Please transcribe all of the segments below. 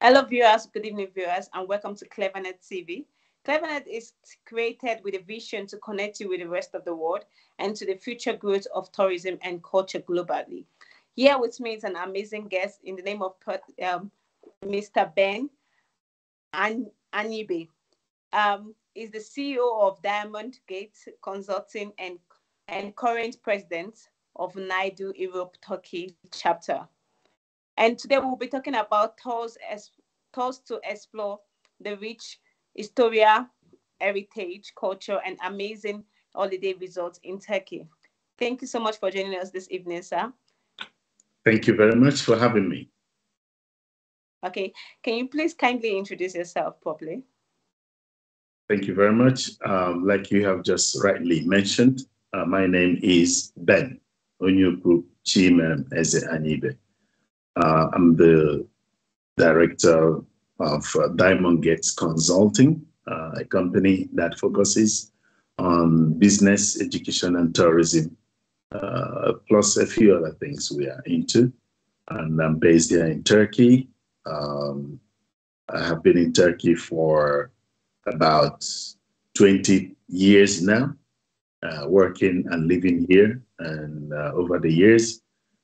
Hello, viewers. Good evening, viewers, and welcome to Clevernet TV. Clevernet is created with a vision to connect you with the rest of the world and to the future growth of tourism and culture globally. Here with me is an amazing guest in the name of Mr. Ben Anibe. Is the CEO of Diamond Gate Consulting and current president of NIDU Europe Turkey chapter. And today we'll be talking about tours to explore the rich historia, heritage, culture, and amazing holiday resorts in Turkey. Thank you so much for joining us this evening, sir. Thank you very much for having me. Okay, can you please kindly introduce yourself properly? Thank you very much. Like you have just rightly mentioned, my name is Ben Onyukwu Chimem Eze Anibe. I'm the director of Diamond Gates Consulting, a company that focuses on business, education, and tourism, plus a few other things we are into. And I'm based here in Turkey. I have been in Turkey for about 20 years now, working and living here. And over the years,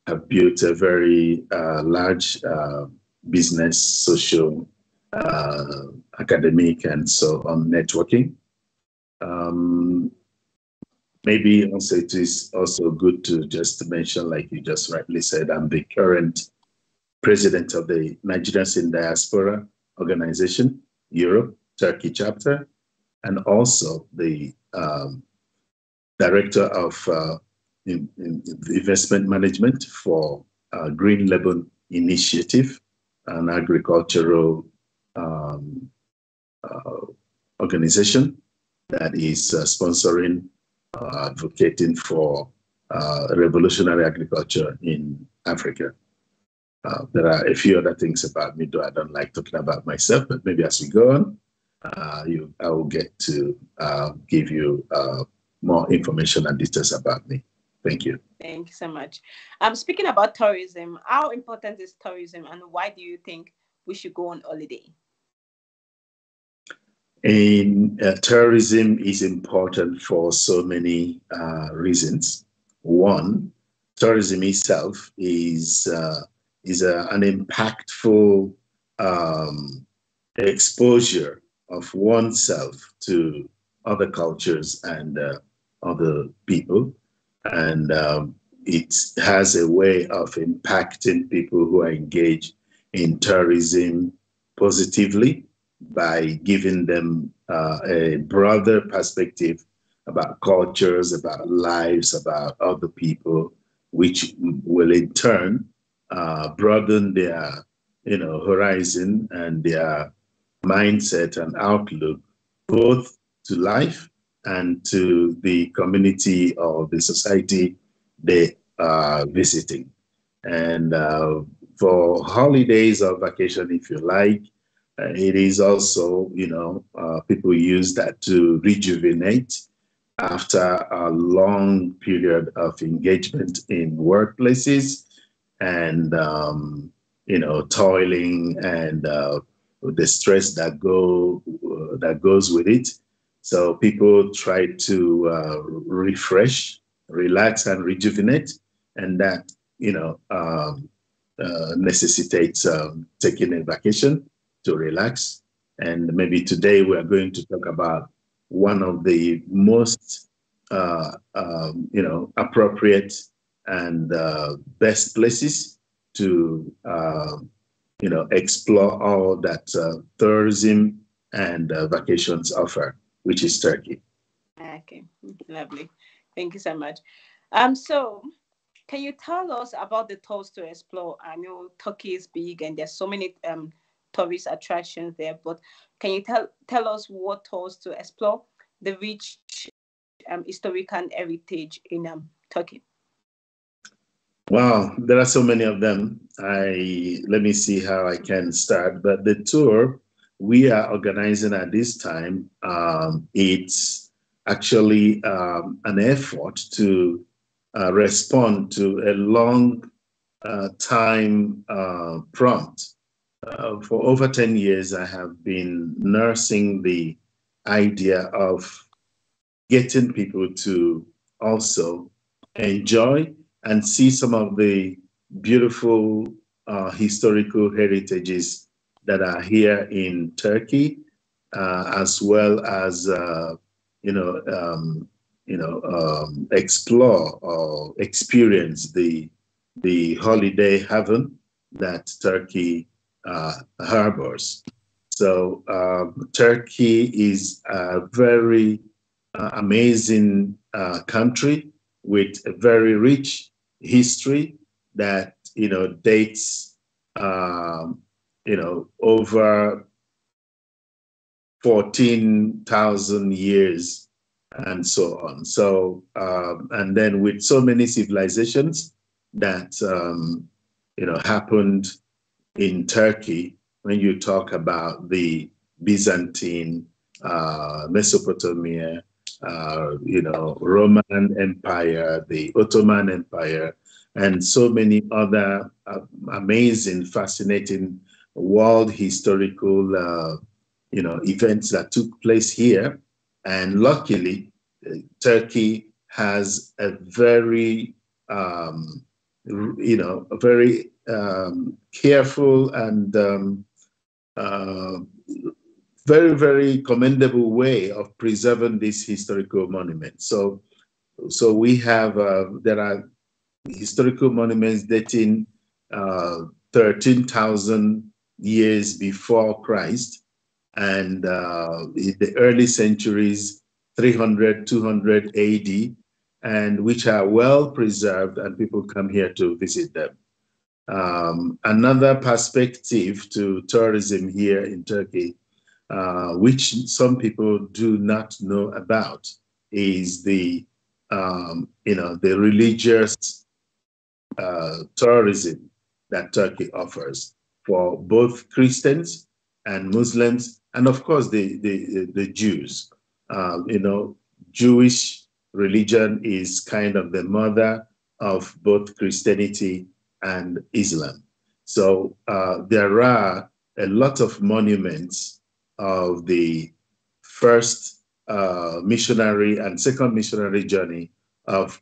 have built a very large business, social, academic, and so on networking. Maybe also it is also good to just mention, like you just rightly said, I'm the current president of the Nigerians in Diaspora Organization, Europe, Turkey chapter, and also the director of investment management for Green Lebanon Initiative, an agricultural organization that is sponsoring, advocating for revolutionary agriculture in Africa. There are a few other things about me, though I don't like talking about myself, but maybe as we go on, I will get to give you more information and details about me. Thank you. Thank you so much. Speaking about tourism, how important is tourism and why do you think we should go on holiday? Tourism is important for so many reasons. One, tourism itself is an impactful exposure of oneself to other cultures and other people. And it has a way of impacting people who are engaged in tourism positively by giving them a broader perspective about cultures, about lives, about other people, which will in turn broaden their horizon and their mindset and outlook, both to life and to the community or the society they are visiting. And for holidays or vacation, if you like, it is also, people use that to rejuvenate after a long period of engagement in workplaces and, toiling and the stress that goes with it. So people try to refresh, relax, and rejuvenate, and that necessitates taking a vacation to relax. And maybe today we are going to talk about one of the most appropriate and best places to explore all that tourism and vacations offer, which is Turkey. Okay, lovely. Thank you so much. So can you tell us about the tours to explore? I know Turkey is big and there's so many tourist attractions there, but can you tell us what tours to explore the rich historical heritage in Turkey? Wow, there are so many of them. Let me see how I can start. But the tour we are organizing at this time, it's actually an effort to respond to a long time prompt for over 10 years, I have been nursing the idea of getting people to also enjoy and see some of the beautiful historical heritages that are here in Turkey, as well as explore or experience the holiday haven that Turkey harbors. So Turkey is a very amazing country with a very rich history that dates over 14,000 years and so on. So and then with so many civilizations that happened in Turkey, when you talk about the Byzantine, Mesopotamia, Roman Empire, the Ottoman Empire, and so many other amazing, fascinating world historical, events that took place here. And luckily, Turkey has a very, careful and very, very commendable way of preserving this historical monument. So we have, there are historical monuments dating 13,000 years before Christ, and in the early centuries, 300, 200 AD, and which are well preserved, and people come here to visit them. Another perspective to tourism here in Turkey, which some people do not know about, is the religious tourism that Turkey offers for both Christians and Muslims, and of course the Jews. Jewish religion is kind of the mother of both Christianity and Islam. So there are a lot of monuments of the first missionary and second missionary journey of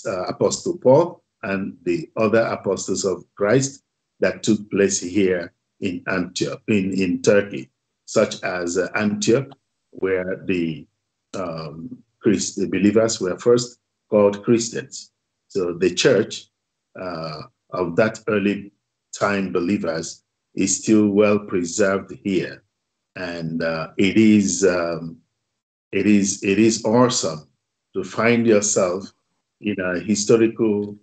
Apostle Paul and the other apostles of Christ that took place here in Antioch, in Turkey, such as Antioch, where the believers were first called Christians. So the church of that early time believers is still well preserved here, and it is awesome to find yourself in a historical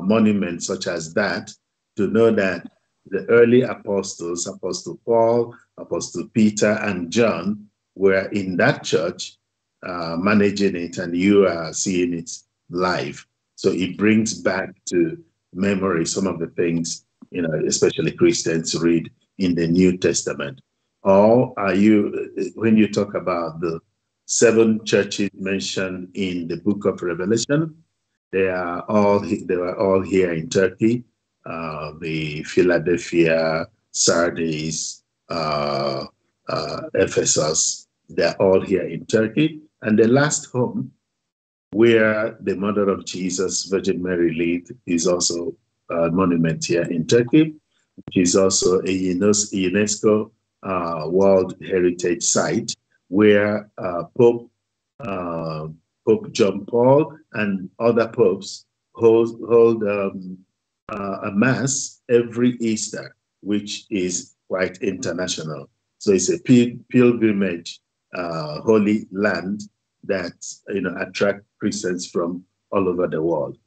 monument such as that, to know that the early apostles, Apostle Paul, Apostle Peter, and John, were in that church managing it, and you are seeing it live. So it brings back to memory some of the things, especially Christians read in the New Testament. Or are you, when you talk about the 7 churches mentioned in the book of Revelation, they were all here in Turkey. The Philadelphia, Sardis, Ephesus, they're all here in Turkey. And the last home where the mother of Jesus, Virgin Mary, lived, is also a monument here in Turkey, which is also a UNESCO World Heritage Site, where Pope John Paul and other popes hold a mass every Easter, which is quite international. So it's a pilgrimage, holy land that attract Christians from all over the world.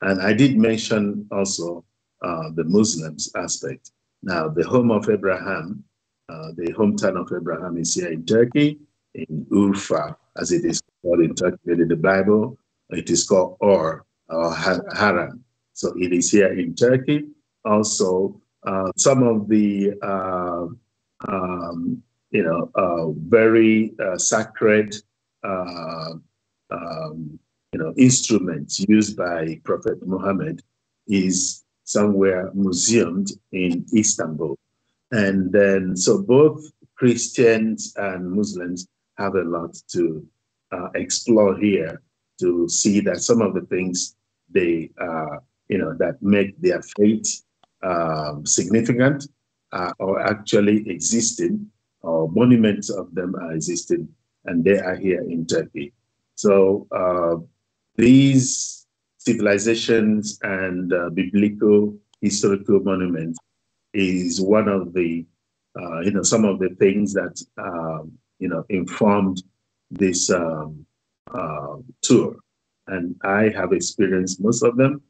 And I did mention also the Muslims aspect. Now, the home of Abraham, the hometown of Abraham, is here in Turkey, in Urfa, as it is called in Turkey. In the Bible, it is called Or Haran. So it is here in Turkey. Also, some of the very sacred instruments used by Prophet Muhammad is somewhere museumed in Istanbul. And then, so both Christians and Muslims have a lot to explore here, to see that some of the things they, that make their faith significant are actually existing, or monuments of them are existing, and they are here in Turkey. So these civilizations and biblical historical monuments is one of the, some of the things that, informed this tour. And I have experienced most of them,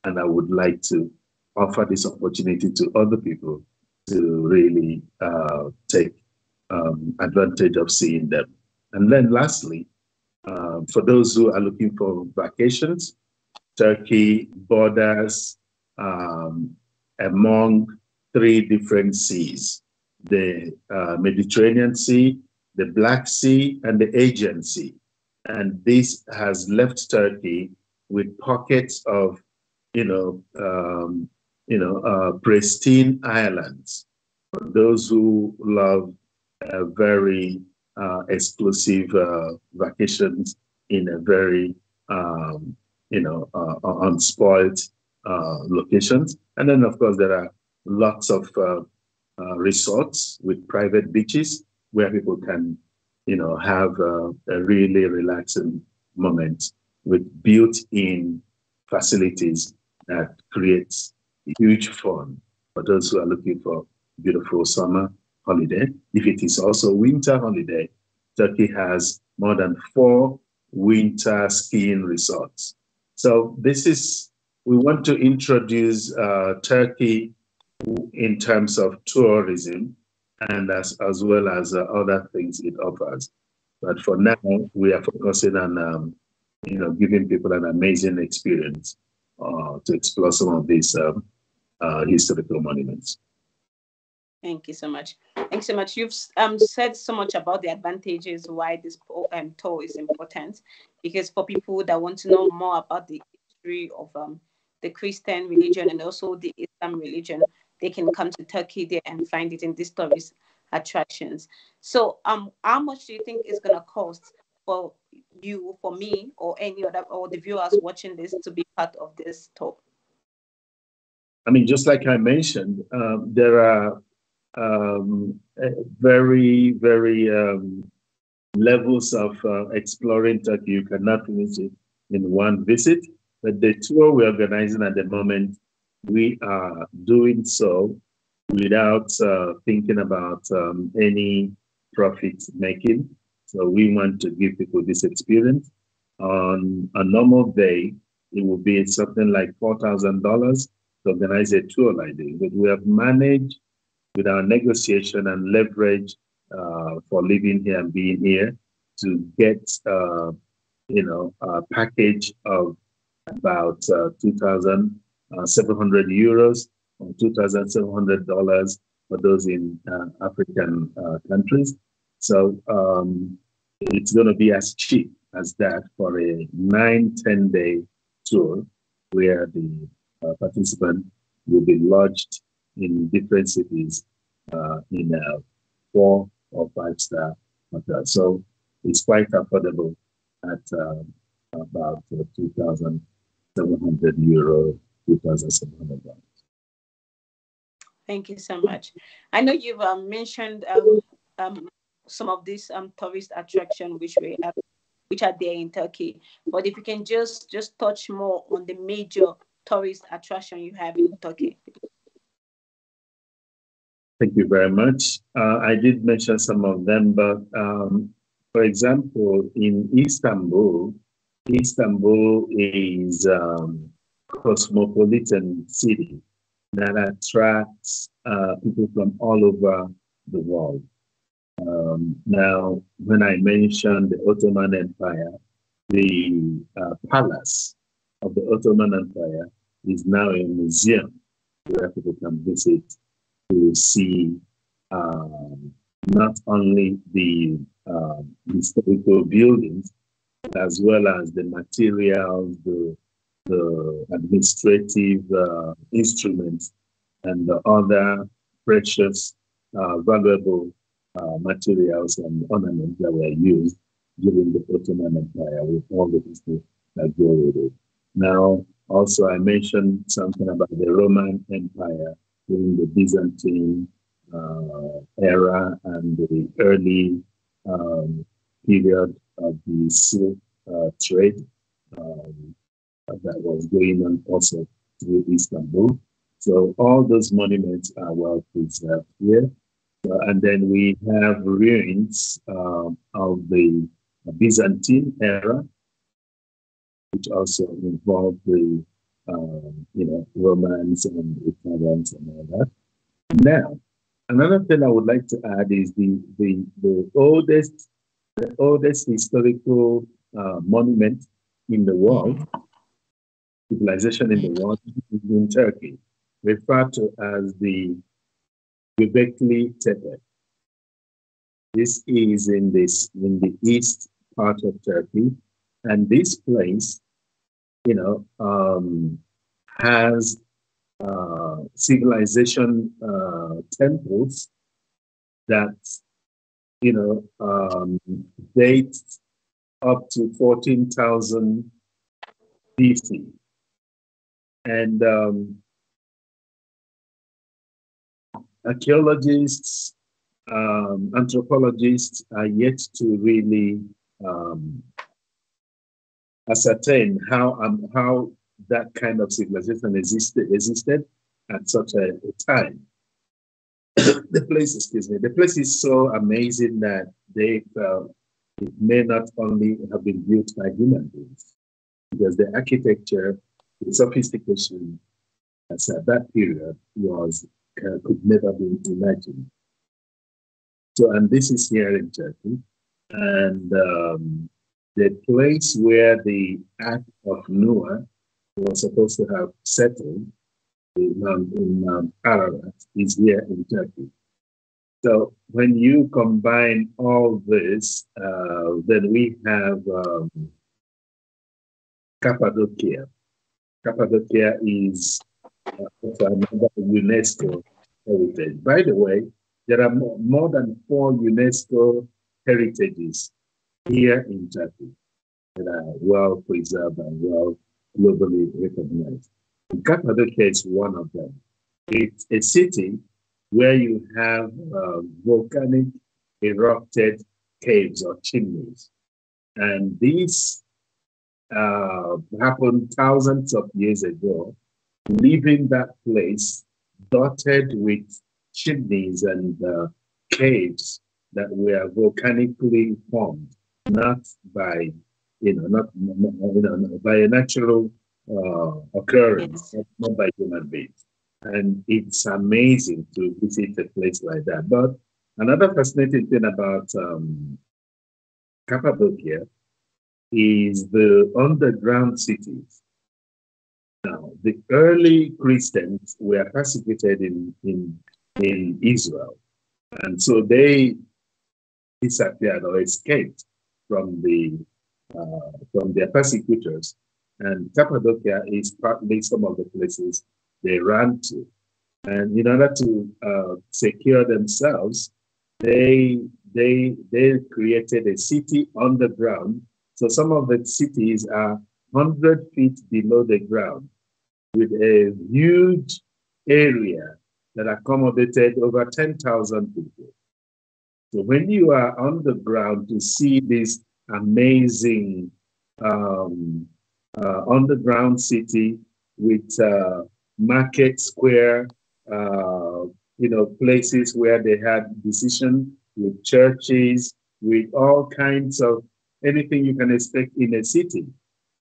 and I would like to offer this opportunity to other people to really take advantage of seeing them. And then lastly, for those who are looking for vacations, Turkey borders among 3 different seas: the Mediterranean Sea, the Black Sea, and the Aegean Sea. And this has left Turkey with pockets of, pristine islands. For those who love very exclusive vacations in a very, unspoiled locations. And then, of course, there are lots of resorts with private beaches where people can, have a really relaxing moment with built-in facilities that creates huge fun for those who are looking for beautiful summer holiday. If it is also winter holiday, Turkey has more than 4 winter skiing resorts. So we want to introduce Turkey in terms of tourism, and as well as other things it offers. But for now, we are focusing on, giving people an amazing experience to explore some of these historical monuments. Thank you so much. Thanks so much. You've said so much about the advantages why this tour is important, because for people that want to know more about the history of the Christian religion and also the Islam religion, they can come to Turkey there and find it in these tourist attractions. So how much do you think it's going to cost for you, for me, or any other, or the viewers watching this to be part of this tour? I mean, just like I mentioned, there are very, very levels of exploring Turkey. You cannot finish it in one visit. But the tour we're organizing at the moment, we are doing so without thinking about any profit making. So we want to give people this experience. On a normal day, it will be something like $4,000 to organize a tour like this. But we have managed, with our negotiation and leverage for living here and being here, to get a package of about 2,700 euros or $2,700 for those in African countries. So it's going to be as cheap as that for a 9-10 day tour, where the participant will be lodged in different cities in a 4 or 5-star hotel. So it's quite affordable at about 2,700 euro, $2,700. Thank you so much. I know you've mentioned some of these tourist attractions which are there in Turkey, but if you can just touch more on the major tourist attraction you have in Turkey. Thank you very much. I did mention some of them, but for example, in Istanbul is a cosmopolitan city that attracts people from all over the world. Now, when I mentioned the Ottoman Empire, the palace of the Ottoman Empire is now a museum where people can visit to see not only the historical buildings, as well as the materials, the administrative instruments, and the other precious valuable materials and ornaments that were used during the Ottoman Empire with all the history that go with it. Now, also, I mentioned something about the Roman Empire during the Byzantine era and the early period of the Silk trade that was going on also through Istanbul. So all those monuments are well preserved here. And then we have ruins of the Byzantine era, which also involved the Romans and Italians and all that. Now, another thing I would like to add is the oldest historical monument in the world, civilization in the world, is in Turkey, referred to as the Göbekli Tepe. This is in the east part of Turkey, and this place, has civilization temples that date up to 14,000 BC, and archaeologists, anthropologists are yet to really ascertain how that kind of civilization existed at such a time. The place is so amazing that they felt it may not only have been built by human beings, because the architecture, the sophistication as at that period could never be imagined. So, and this is here in Turkey, and the place where the Ark of Noah was supposed to have settled in Mount Ararat is here in Turkey. So when you combine all this, then we have Cappadocia. Cappadocia is another UNESCO heritage. By the way, there are more than 4 UNESCO heritages here in Turkey that are well preserved and well globally recognized. And Cappadocia is one of them. It's a city where you have volcanic erupted caves or chimneys. And these happened thousands of years ago, leaving that place dotted with chimneys and caves that were volcanically formed, not by by a natural occurrence, not by human beings. And it's amazing to visit a place like that. But another fascinating thing about Cappadocia is the underground cities. Now, the early Christians were persecuted in Israel, and so they disappeared or escaped from their persecutors. And Cappadocia is partly some of the places they ran to. And in order to secure themselves, they created a city underground. So some of the cities are 100 feet below the ground, with a huge area that accommodated over 10,000 people. So when you are on the ground to see this amazing underground city with market square, places where they had decision, with churches, with all kinds of anything you can expect in a city,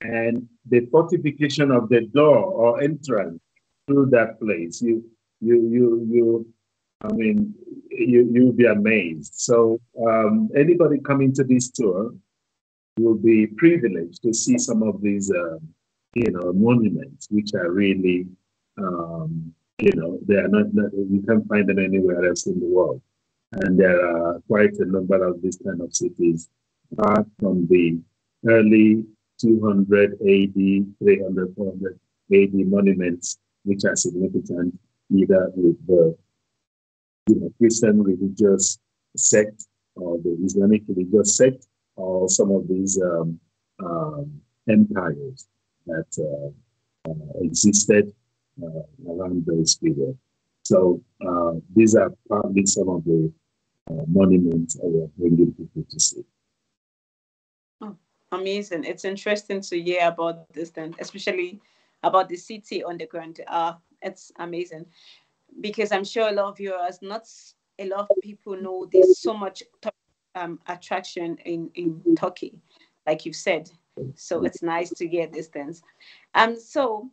and the fortification of the door or entrance through that place, you'll be amazed. So anybody coming to this tour will be privileged to see some of these, monuments, which are really, they are not, you can't find them anywhere else in the world. And there are quite a number of these kind of cities, apart from the early 200 AD, 300, 400 AD monuments, which are significant either with the Christian religious sect or the Islamic religious sect or some of these empires that existed around those periods. So these are probably some of the monuments I are bringing people to see. Oh, amazing. It's interesting to hear about this then, especially about the city underground. It's amazing because I'm sure a lot of viewers, not a lot of people know there's so much attraction in Turkey, like you've said. So it's nice to hear these things. So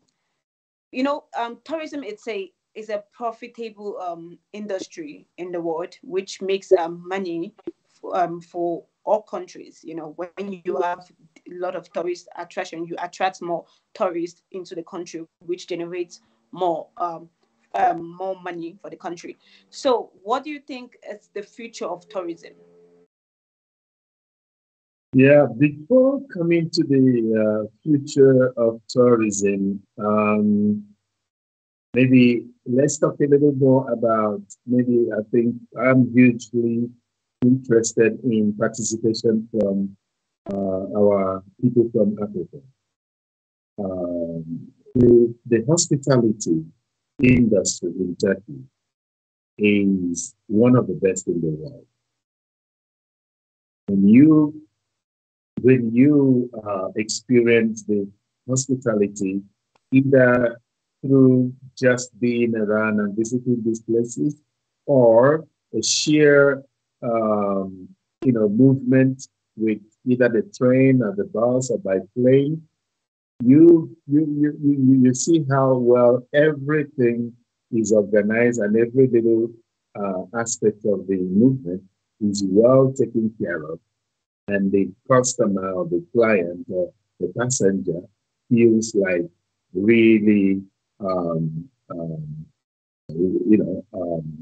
tourism is a profitable industry in the world, which makes money for all countries. When you have a lot of tourist attraction, you attract more tourists into the country, which generates more money for the country. So, what do you think is the future of tourism? Yeah, before coming to the future of tourism, maybe let's talk a little more about, maybe I think I'm hugely interested in participation from our people from Africa. The hospitality industry in Turkey is one of the best in the world. When you experience the hospitality, either through just being around and visiting these places, or a sheer, movement with either the train or the bus or by plane, you see how well everything is organized and every little aspect of the movement is well taken care of, and the customer or the client or the passenger feels like really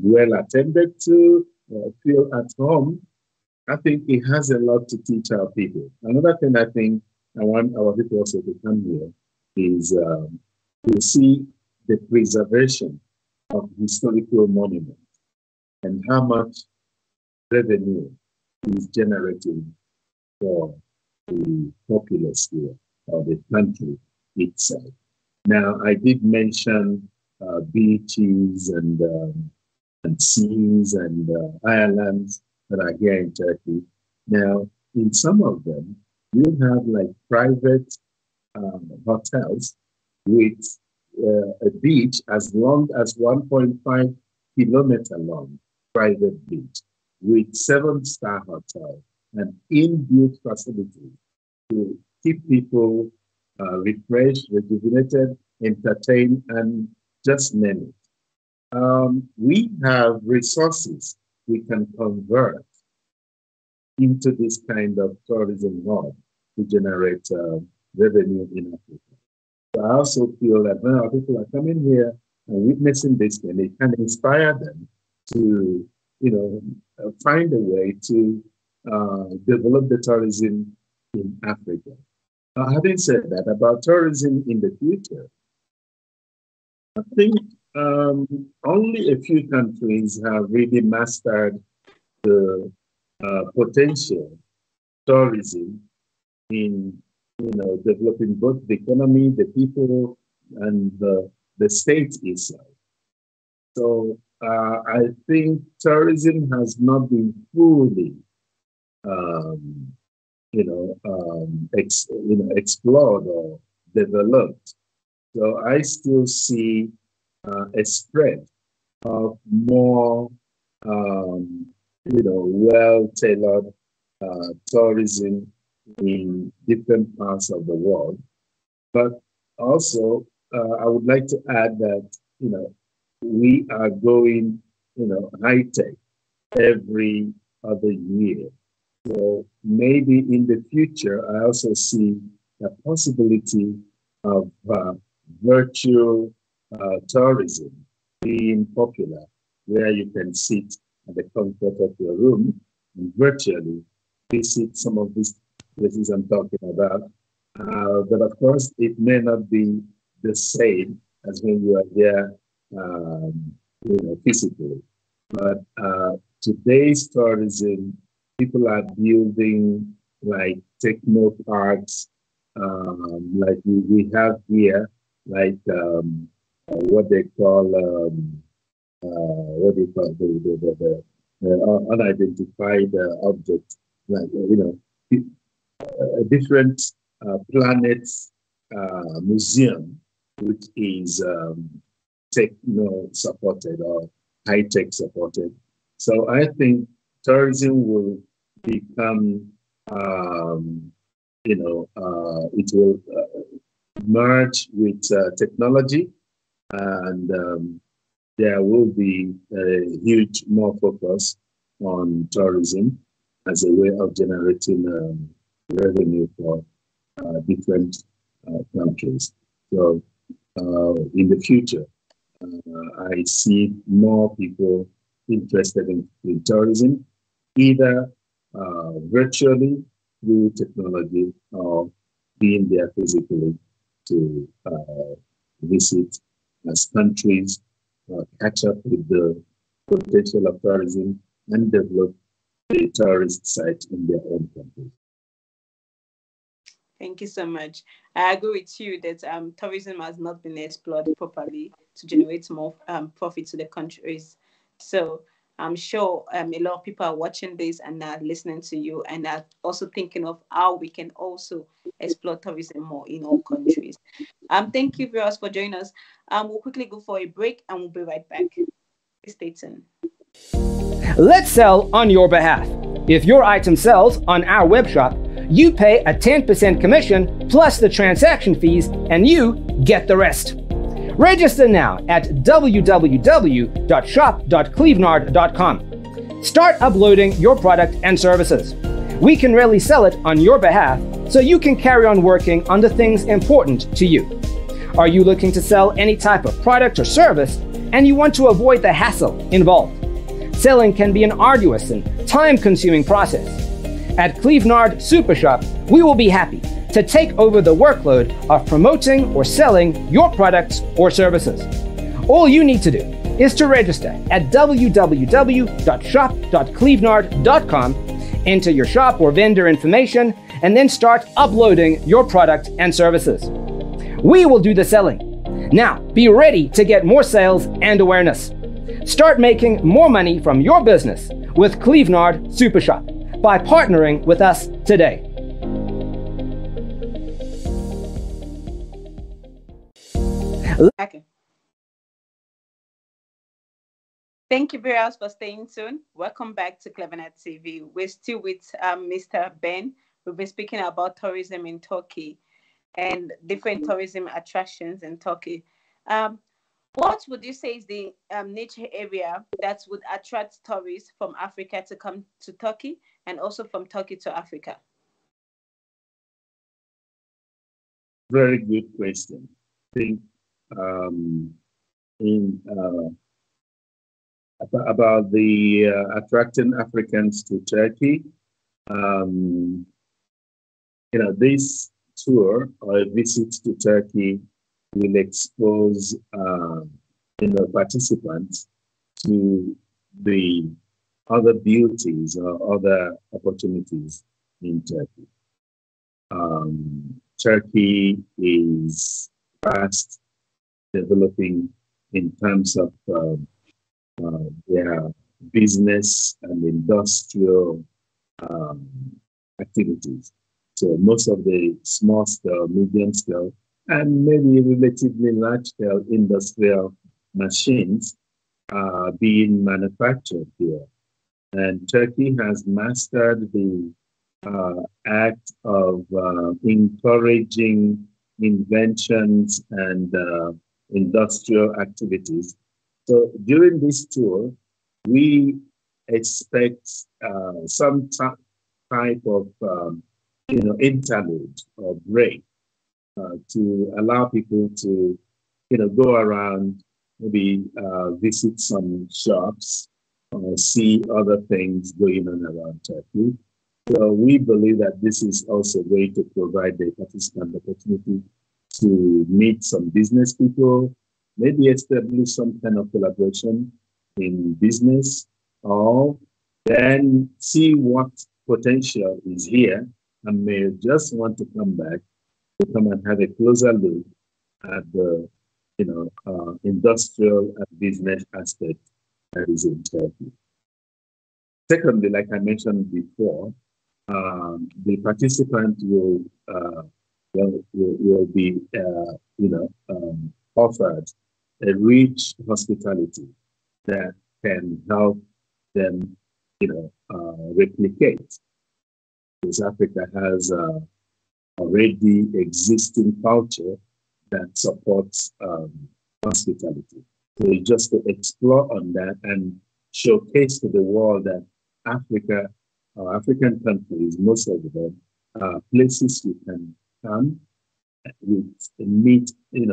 well attended to, feel at home. I think it has a lot to teach our people. Another thing I think I want our people also to come here is to see the preservation of historical monuments and how much revenue is generating for the populace here or the country itself. Now, I did mention beaches and seas and islands that are here in Turkey. Now, in some of them, you have like private hotels with a beach as long as 1.5 kilometer long private beach with 7-star hotel and inbuilt facilities to keep people refreshed, rejuvenated, entertained, and just name it. We have resources we can convert into this kind of tourism hub to generate revenue in Africa. So I also feel that when our people are coming here and witnessing this, and it can inspire them to, find a way to develop the tourism in Africa. Having said that, about tourism in the future, I think only a few countries have really mastered the potential tourism in developing both the economy, the people, and the state itself. So I think tourism has not been fully, explored or developed. So I still see a spread of more, well-tailored tourism in different parts of the world. But also, I would like to add that, we are going, high tech every other year. So maybe in the future, I also see the possibility of virtual tourism being popular, where you can sit at the comfort of your room and virtually visit some of these places I'm talking about. But of course, it may not be the same as when you are there, physically. But today's tourism, people are building like techno parks, like we have here, like what they call what do you call the unidentified object, like different planets museum, which is techno supported or high tech supported. So I think tourism will become, it will merge with technology, and there will be a huge more focus on tourism as a way of generating revenue for different countries. So in the future, I see more people interested in tourism, either virtually through technology or being there physically to visit as countries catch up with the potential of tourism and develop a tourist site in their own country. Thank you so much. I agree with you that tourism has not been explored properly to generate more profit to the countries. So I'm sure a lot of people are watching this and are listening to you and are also thinking of how we can also explore tourism more in all countries. Thank you very much for joining us. We'll quickly go for a break and we'll be right back. Stay tuned. Let's sell on your behalf. If your item sells on our web shop, you pay a 10% commission plus the transaction fees, and you get the rest. Register now at www.shop.clevenard.com. Start uploading your product and services. We can really sell it on your behalf so you can carry on working on the things important to you. Are you looking to sell any type of product or service and you want to avoid the hassle involved? Selling can be an arduous and time-consuming process. At Clevenard Super Shop, we will be happy to take over the workload of promoting or selling your products or services. All you need to do is to register at www.shop.clevenard.com, enter your shop or vendor information, and then start uploading your product and services. We will do the selling. Now, be ready to get more sales and awareness. Start making more money from your business with Clevenard Super Shop by partnering with us today. Okay. Thank you very much for staying tuned. Welcome back to CleverNet TV. We're still with Mr. Ben. We've been speaking about tourism in Turkey and different tourism attractions in Turkey. What would you say is the nature area that would attract tourists from Africa to come to Turkey and also from Turkey to Africa? Very good question. I think about the attracting Africans to Turkey, this tour or a visit to Turkey will expose participants to the other beauties or other opportunities in Turkey. Turkey is fast developing in terms of their business and industrial activities. So most of the small scale, medium scale, and maybe relatively large scale industrial machines are being manufactured here. And Turkey has mastered the act of encouraging inventions and industrial activities. So during this tour, we expect some type of interlude or break to allow people to go around, maybe visit some shops or see other things going on around Turkey. So we believe that this is also a way to provide the participant opportunity to meet some business people, maybe establish some kind of collaboration in business, or then see what potential is here and may just want to come back to come and have a closer look at the industrial and business aspect that is in Turkey. Secondly, like I mentioned before, the participant will be offered a rich hospitality that can help them replicate, because Africa has already existing culture that supports hospitality. So just to explore on that and showcase to the world that Africa, African countries, most of them, places you can come meet,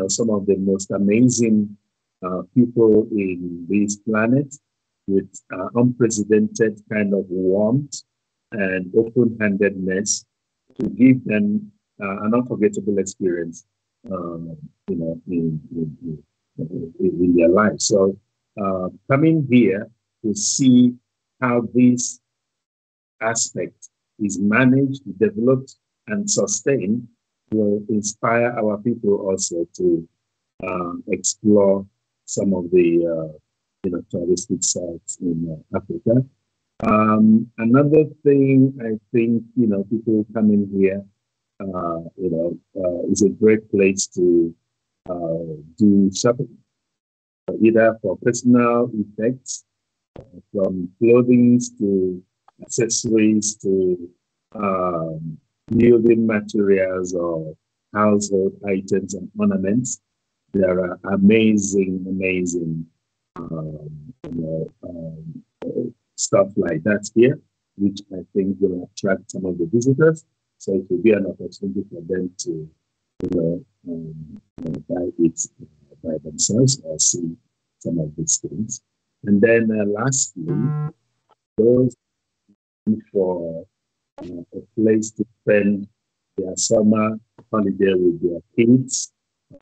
some of the most amazing people in this planet with unprecedented kind of warmth and open-handedness to give them an unforgettable experience, in their life. So coming here to see how this aspect is managed, developed, and sustained will inspire our people also to explore some of the touristic sites in Africa. Another thing I think people coming here, is a great place to do shopping, either for personal effects, from clothing to accessories to building materials or household items and ornaments. There are amazing stuff like that here, which I think will attract some of the visitors. So it will be an opportunity for them to, buy it by themselves or see some of these things. And then lastly, those for a place to spend their summer holiday with their kids,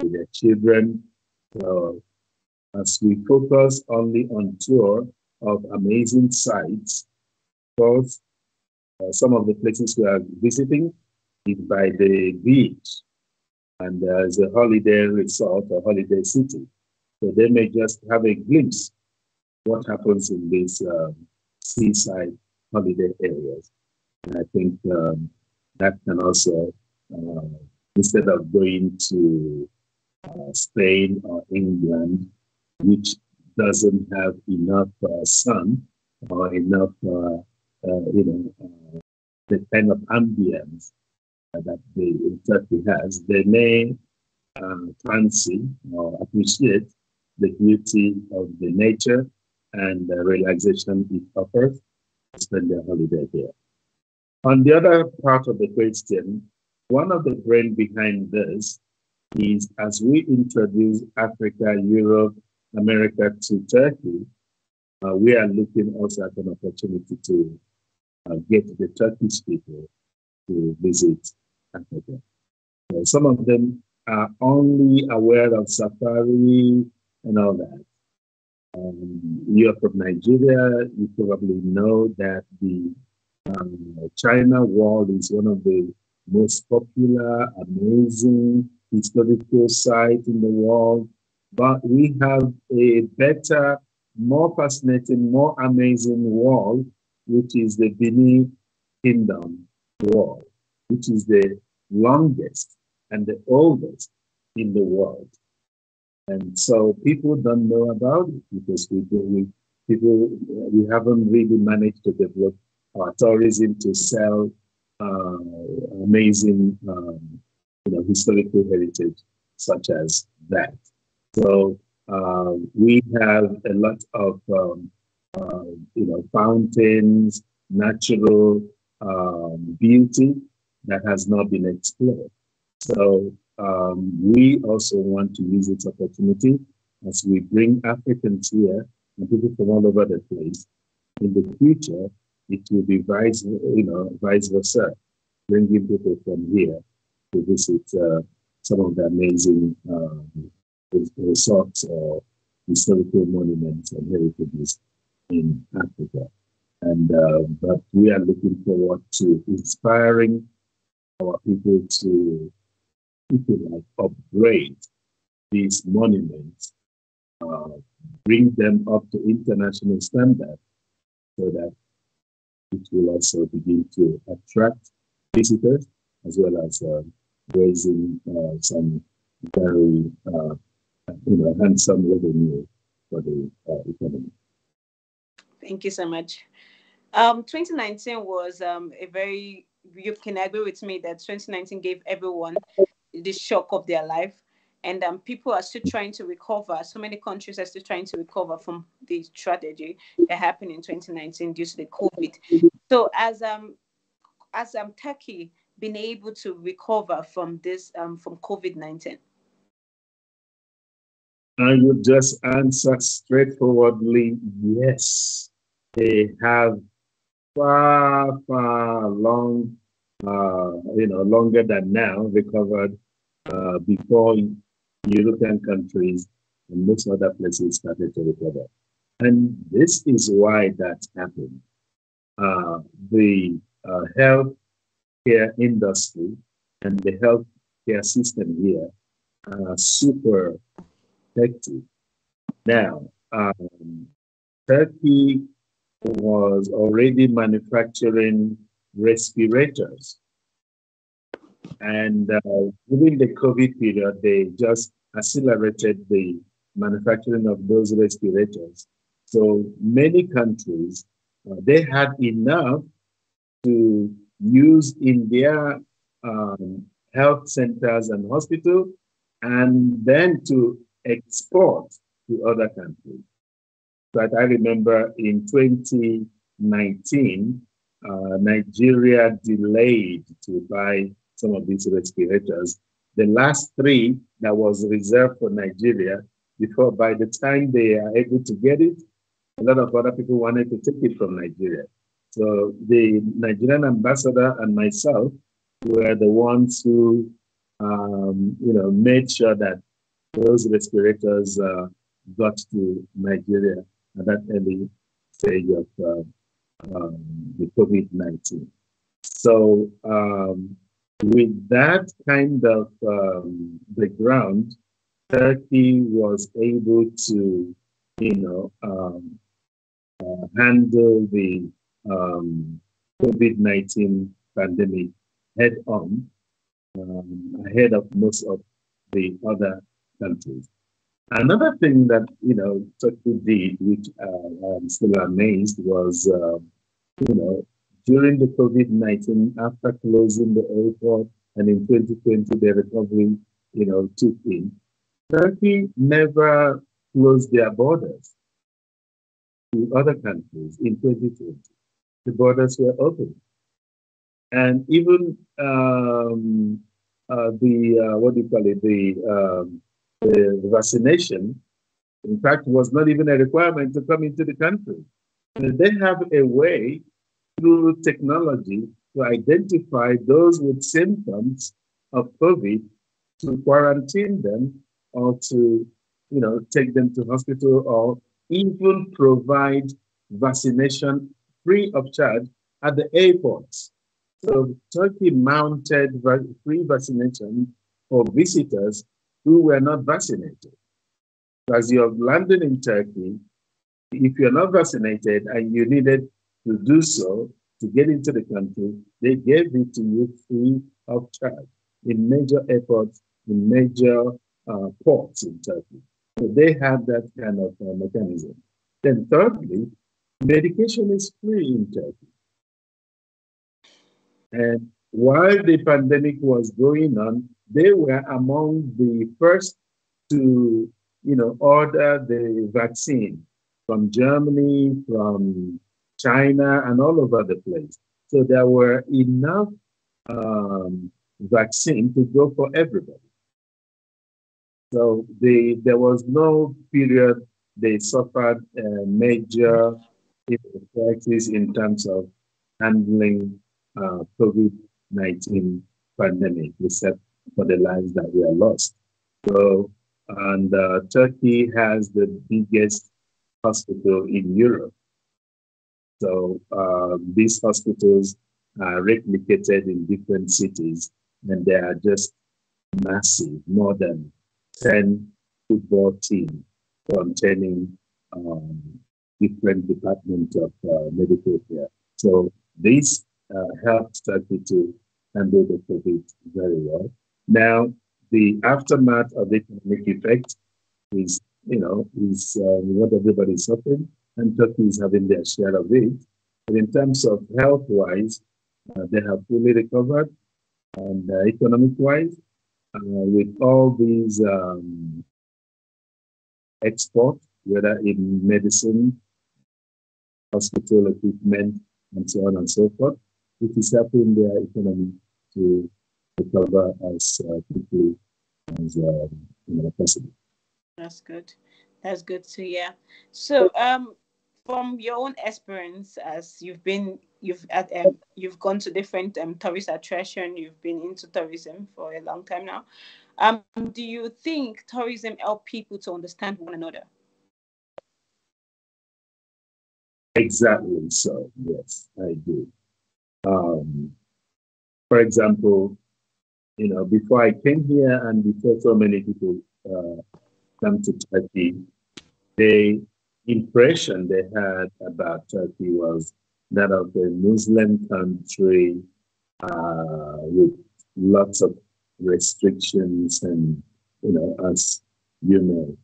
with their children. So as we focus only on tour of amazing sites, both some of the places we are visiting is by the beach, and there's a holiday resort or holiday city. So they may just have a glimpse what happens in these seaside holiday areas. And I think that can also, instead of going to Spain or England, which doesn't have enough sun or enough, the kind of ambience that Turkey has, they may fancy or appreciate the beauty of the nature and the relaxation it offers to spend their holiday there. On the other part of the question, one of the brain behind this is as we introduce Africa, Europe, America to Turkey, we are looking also at an opportunity to get the Turkish people to visit Africa. Some of them are only aware of safari and all that. You're from Nigeria, you probably know that the China Wall is one of the most popular, amazing historical site in the world. But we have a better, more fascinating, more amazing wall, which is the Benin Kingdom Wall, which is the longest and the oldest in the world. And so people don't know about it because we haven't really managed to develop our tourism to sell amazing historical heritage such as that. So we have a lot of fountains, natural beauty that has not been explored. So we also want to use this opportunity as we bring Africans here and people from all over the place. In the future, it will be vice versa, bringing people from here to visit some of the amazing resorts or historical monuments and heritages in Africa. And but we are looking forward to inspiring our people to, if you like, upgrade these monuments, bring them up to international standard, so that it will also begin to attract visitors, as well as raising some very handsome revenue for the economy. Thank you so much. 2019 was a very, you can agree with me that 2019 gave everyone the shock of their life. And people are still trying to recover. So many countries are still trying to recover from the tragedy that happened in 2019 due to the COVID. So as Turkey been able to recover from this, from COVID-19? I would just answer straightforwardly, yes. They have far longer than now recovered before European countries and most other places started to recover. And this is why that happened. The healthcare industry and the healthcare system here are super effective. Now, Turkey was already manufacturing respirators. And during the COVID period, they just accelerated the manufacturing of those respirators. So many countries, they had enough to use in their health centers and hospitals, and then to export to other countries. But I remember in 2019, Nigeria delayed to buy some of these respirators. The last 3 that was reserved for Nigeria, before by the time they are able to get it, a lot of other people wanted to take it from Nigeria. So the Nigerian ambassador and myself were the ones who, made sure that those respirators got to Nigeria at that early stage of the COVID-19. So with that kind of background, Turkey was able to, handle the COVID-19 pandemic head on, ahead of most of the other countries. Another thing that, Turkey did, which I'm still amazed, was, during the COVID-19, after closing the airport, and in 2020, the recovery, took in, Turkey never closed their borders to other countries in 2020. The borders were open. And even the vaccination, in fact, was not even a requirement to come into the country. And they have a way through technology to identify those with symptoms of COVID, to quarantine them, or to, take them to hospital, or even provide vaccination free of charge at the airports. So Turkey mounted free vaccination for visitors who were not vaccinated. So as you're landing in Turkey, if you're not vaccinated and you needed to do so to get into the country, they gave it to you free of charge in major airports, in major ports in Turkey. So they have that kind of mechanism. Then thirdly, medication is free in Turkey. And while the pandemic was going on, they were among the first to, order the vaccine from Germany, from China, and all over the place. So there were enough vaccine to go for everybody. So there was no period they suffered a major crisis in terms of handling COVID-19 pandemic, except for the lives that were lost. So And Turkey has the biggest hospital in Europe. So these hospitals are replicated in different cities, and they are just massive, more than 10 football teams containing different departments of medical care. So this helped Turkey to handle the COVID very well. Now, the aftermath of the economic effect is, is what everybody's suffering, and Turkey is having their share of it. But in terms of health-wise, they have fully recovered, and economic-wise, with all these exports, whether in medicine, hospital equipment, and so on and so forth, it is helping their economy to recover as quickly as possible. That's good. That's good to hear. So, from your own experience, as you've gone to different tourist attraction, you've been into tourism for a long time now. Do you think tourism help people to understand one another? Exactly so. Yes, I do. For example, before I came here and before so many people come to Turkey, the impression they had about Turkey was that of a Muslim country with lots of restrictions, and as you may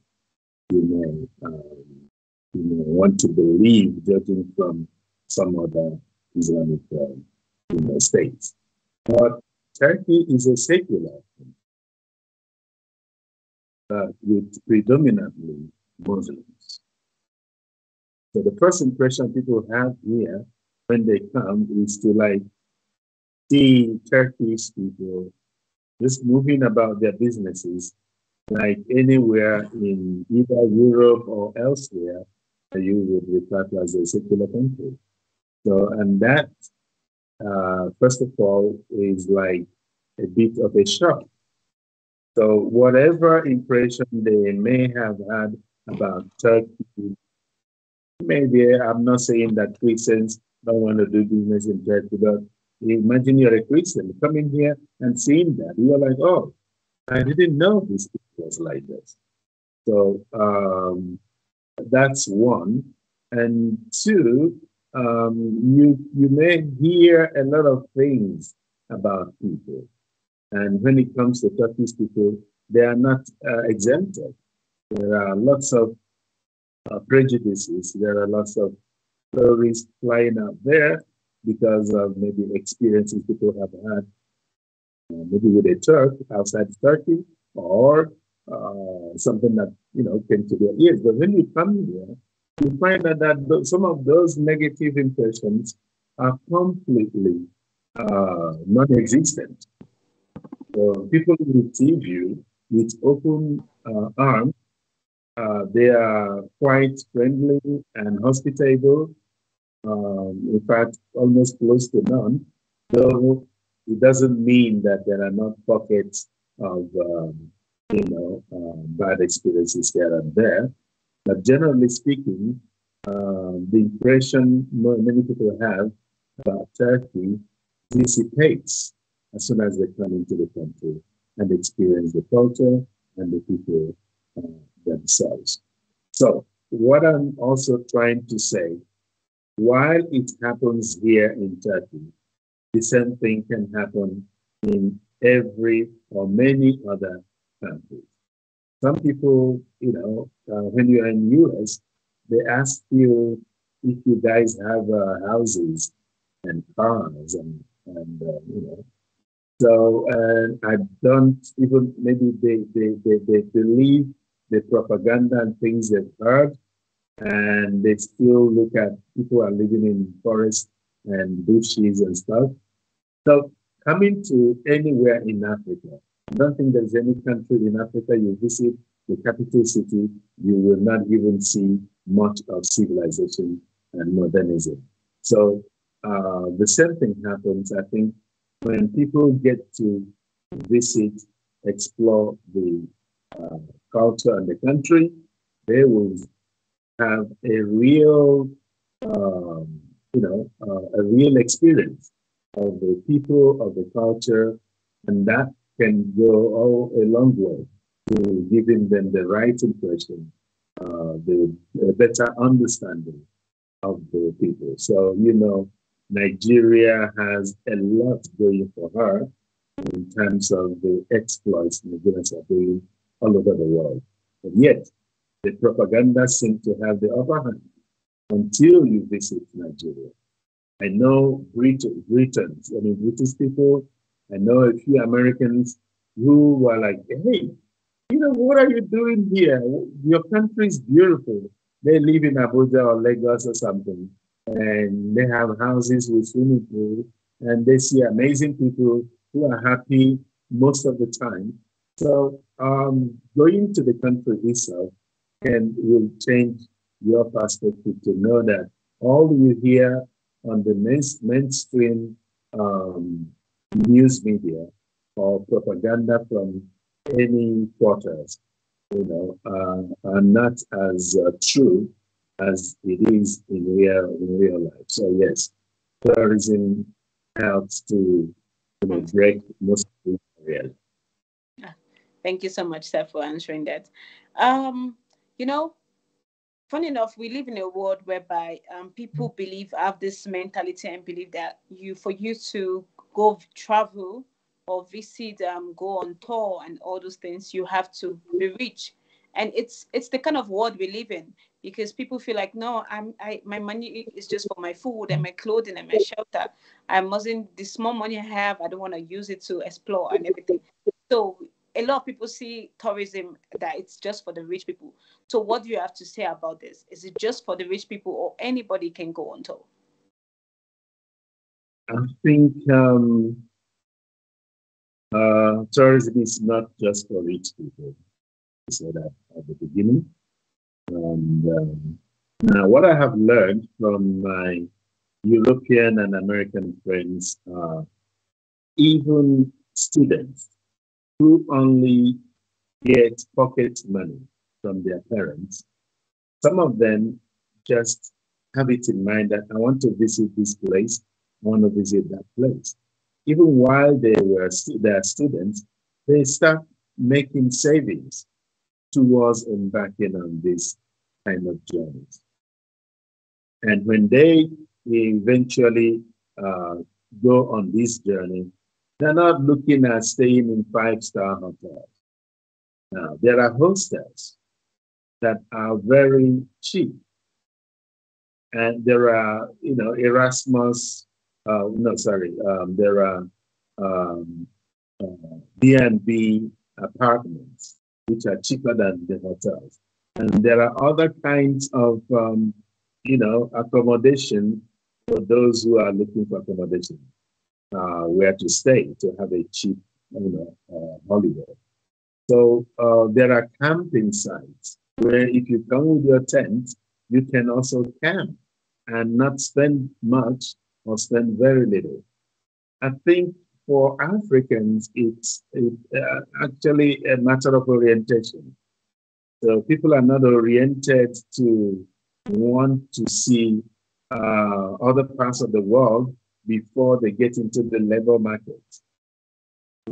want to believe, judging from some other Islamic states. But Turkey is a secular with predominantly Muslims. So the first impression people have here when they come is to see Turkish people just moving about their businesses like anywhere in either Europe or elsewhere that you would refer to as a secular country. So, and that, first of all, is like a bit of a shock. So whatever impression they may have had about Turkey, maybe I'm not saying that Christians don't want to do business in Turkey, but imagine you're a Christian coming here and seeing that. You're like, oh, I didn't know this was like this. So that's one. And two, you may hear a lot of things about people. And when it comes to Turkish people, they are not exempted. There are lots of prejudices. There are lots of stories flying out there because of maybe experiences people have had, maybe with a Turk outside Turkey, or something that came to their ears. But when you come here, you find that some of those negative impressions are completely non-existent. So people receive you with open arms. They are quite friendly and hospitable. In fact, almost close to none. Though it doesn't mean that there are not pockets of bad experiences here and there. But generally speaking, the impression many people have about Turkey dissipates as soon as they come into the country and experience the culture and the people themselves. So what I'm also trying to say, while it happens here in Turkey, the same thing can happen in every or many other countries. Some people, when you're in US, they ask you if you guys have houses and cars and So I don't even, maybe they believe the propaganda and things they've heard, and they still look at people are living in forests and bushes and stuff. So coming to anywhere in Africa, I don't think there's any country in Africa you visit, the capital city, you will not even see much of civilization and modernism. So the same thing happens, I think, when people get to visit, explore the culture and the country, they will have a real, a real experience of the people, of the culture, and that can go a long way to giving them the right impression, the better understanding of the people. So, Nigeria has a lot going for her in terms of the exploits Nigerians are doing all over the world. But yet, the propaganda seems to have the upper hand until you visit Nigeria. I know British people, I know a few Americans who were like, hey, what are you doing here? Your country is beautiful. They live in Abuja or Lagos or something, and they have houses with swimming pool, and they see amazing people who are happy most of the time. So going to the country itself will change your perspective to know that all you hear on the mainstream news media or propaganda from any quarters, are not as true as it is in real life. So yes, tourism helps to break most of the barriers. Thank you so much, sir, for answering that. Funny enough, we live in a world whereby people have this mentality and believe that for you to go travel or visit, go on tour and all those things, you have to be rich. And it's the kind of world we live in, because people feel like, no, my money is just for my food and my clothing and my shelter. The small money I have, I don't want to use it to explore and everything. So a lot of people see tourism that it's just for the rich people. So what do you have to say about this? Is it just for the rich people, or anybody can go on tour? I think tourism is not just for rich people. I said that at the beginning. And now what I have learned from my European and American friends, even students who only get pocket money from their parents, some of them just have it in mind that I want to visit this place, I want to visit that place. Even while they are students, they start making savings towards embarking on this kind of journeys. And when they eventually go on this journey, they're not looking at staying in 5-star hotels. Now, there are hostels that are very cheap. And there are, Erasmus, there are B&B apartments, which are cheaper than the hotels. And there are other kinds of, accommodation for those who are looking for accommodation, where to stay, to have a cheap, holiday. So there are camping sites where if you come with your tent, you can also camp and not spend much or spend very little. I think for Africans, it's actually a matter of orientation. So people are not oriented to want to see other parts of the world before they get into the labor market.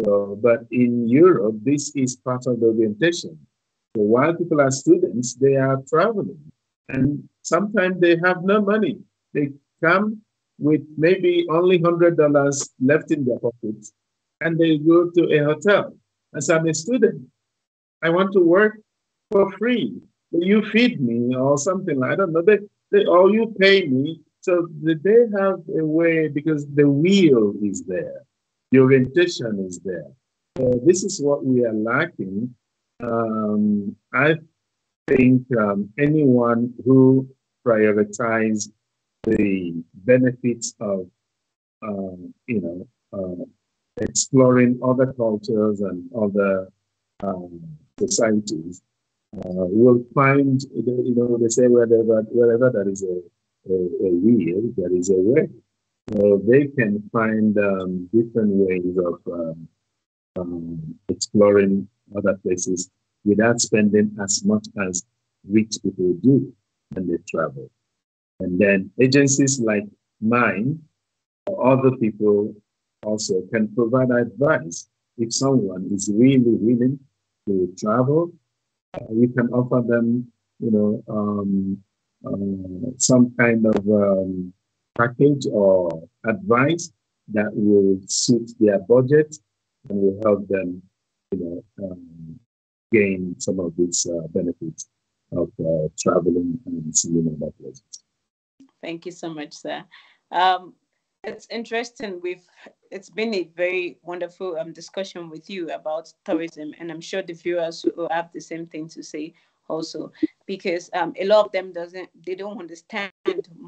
So, but in Europe, this is part of the orientation. So while people are students, they are traveling. And sometimes they have no money. They come with maybe only $100 left in their pockets, and they go to a hotel. As I'm a student, I want to work for free. You feed me or something like, I don't know, or you pay me. So they have a way, because the will is there, the orientation is there. So this is what we are lacking. I think anyone who prioritizes the benefits of, exploring other cultures and other societies will find, they say wherever there is a will, there is a way. So they can find different ways of exploring other places without spending as much as rich people do when they travel. And then agencies like mine or other people also can provide advice. If someone is really willing to travel, we can offer them, some kind of package or advice that will suit their budget and will help them, gain some of these benefits of traveling and seeing other places. Thank you so much, sir. Um, it's interesting. It's been a very wonderful discussion with you about tourism, and I'm sure the viewers will have the same thing to say also, because a lot of them they don't understand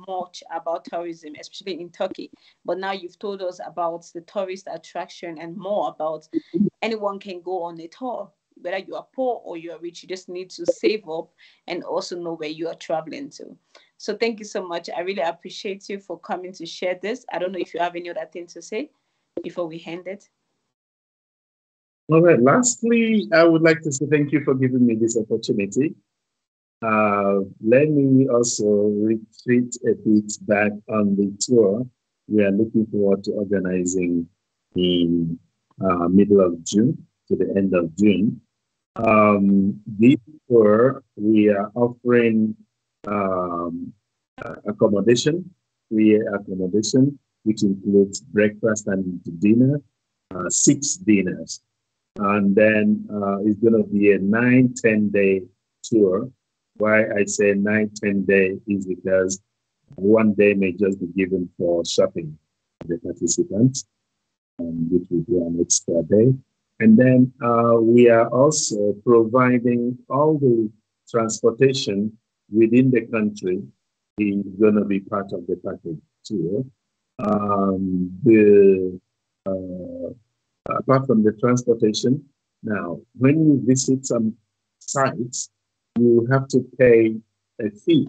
much about tourism, especially in Turkey. But now you've told us about the tourist attraction and more about anyone can go on a tour, whether you are poor or you are rich. You just need to save up and also know where you are traveling to. So thank you so much. I really appreciate you for coming to share this. I don't know if you have any other thing to say before we end it. All right. Lastly, I would like to say thank you for giving me this opportunity. Let me also retreat a bit back on the tour we are looking forward to organizing in middle of June to the end of June. This tour, we are offering accommodation, free accommodation, which includes breakfast and dinner, 6 dinners. And then it's going to be a 9-10 day tour. Why I say 9-10 day is because one day may just be given for shopping for the participants, which will be an extra day. And then we are also providing all the transportation within the country is going to be part of the package tour. Apart from the transportation, now, when you visit some sites, you have to pay a fee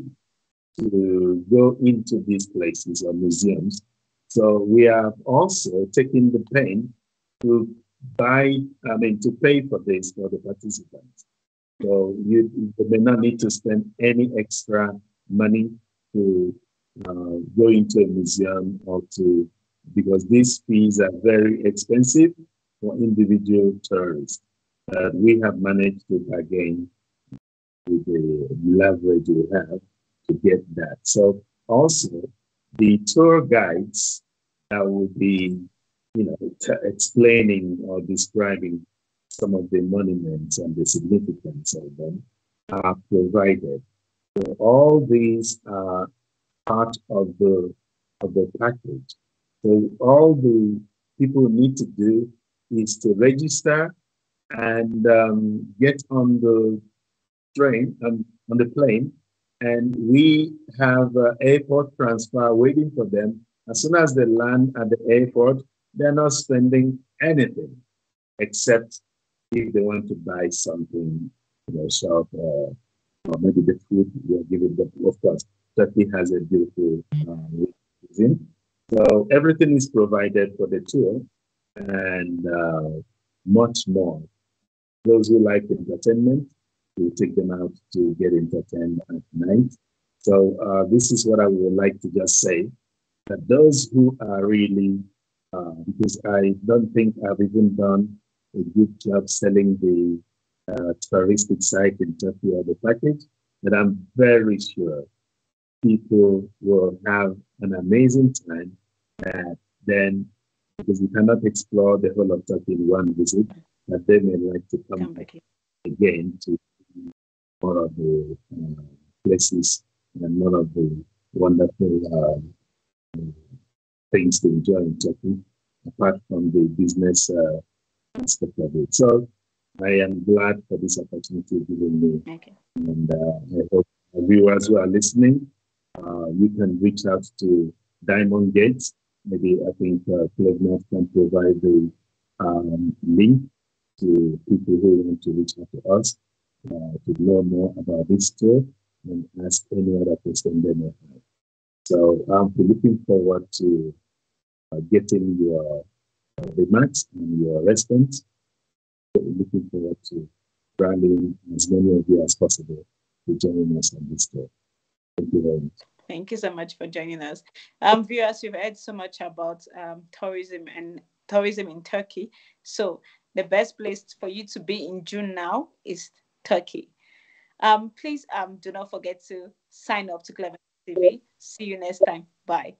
to go into these places or museums. So we have also taken the pain to pay for this for the participants. So you may not need to spend any extra money to go into a museum because these fees are very expensive for individual tourists. We have managed to bargain with the leverage we have to get that. So also the tour guides that will be, explaining or describing some of the monuments and the significance of them are provided. So all these are part of the package. So all the people need to do is to register and get on the train, on the plane, and we have airport transfer waiting for them. As soon as they land at the airport, they're not spending anything except if they want to buy something, shop or maybe the food we are giving them. Of course, Turkey has a beautiful cuisine. So everything is provided for the tour and much more. Those who like entertainment, we take them out to get entertained at night. So this is what I would like to just say, that those who are really, because I don't think I've even done a good job selling the touristic site in Turkey or the package, but I'm very sure people will have an amazing time. And then, because you cannot explore the whole of Turkey in one visit, that they may like to come back again to more of the places and more of the wonderful things to enjoy in Turkey, apart from the business aspect of it. So I am glad for this opportunity given me. Okay. And I hope viewers who are listening, you can reach out to Diamond Gates. Maybe I think Cleveland can provide the link to people who want to reach out to us to know more about this tour and ask any other question they may have. So I'm looking forward to getting your remarks and your response. Looking forward to rallying as many of you as possible to join us on this day. Thank you very much. Thank you so much for joining us. Viewers, you've heard so much about tourism in Turkey. So the best place for you to be in June now is Turkey. Please do not forget to sign up to Clever TV. See you next time. Bye.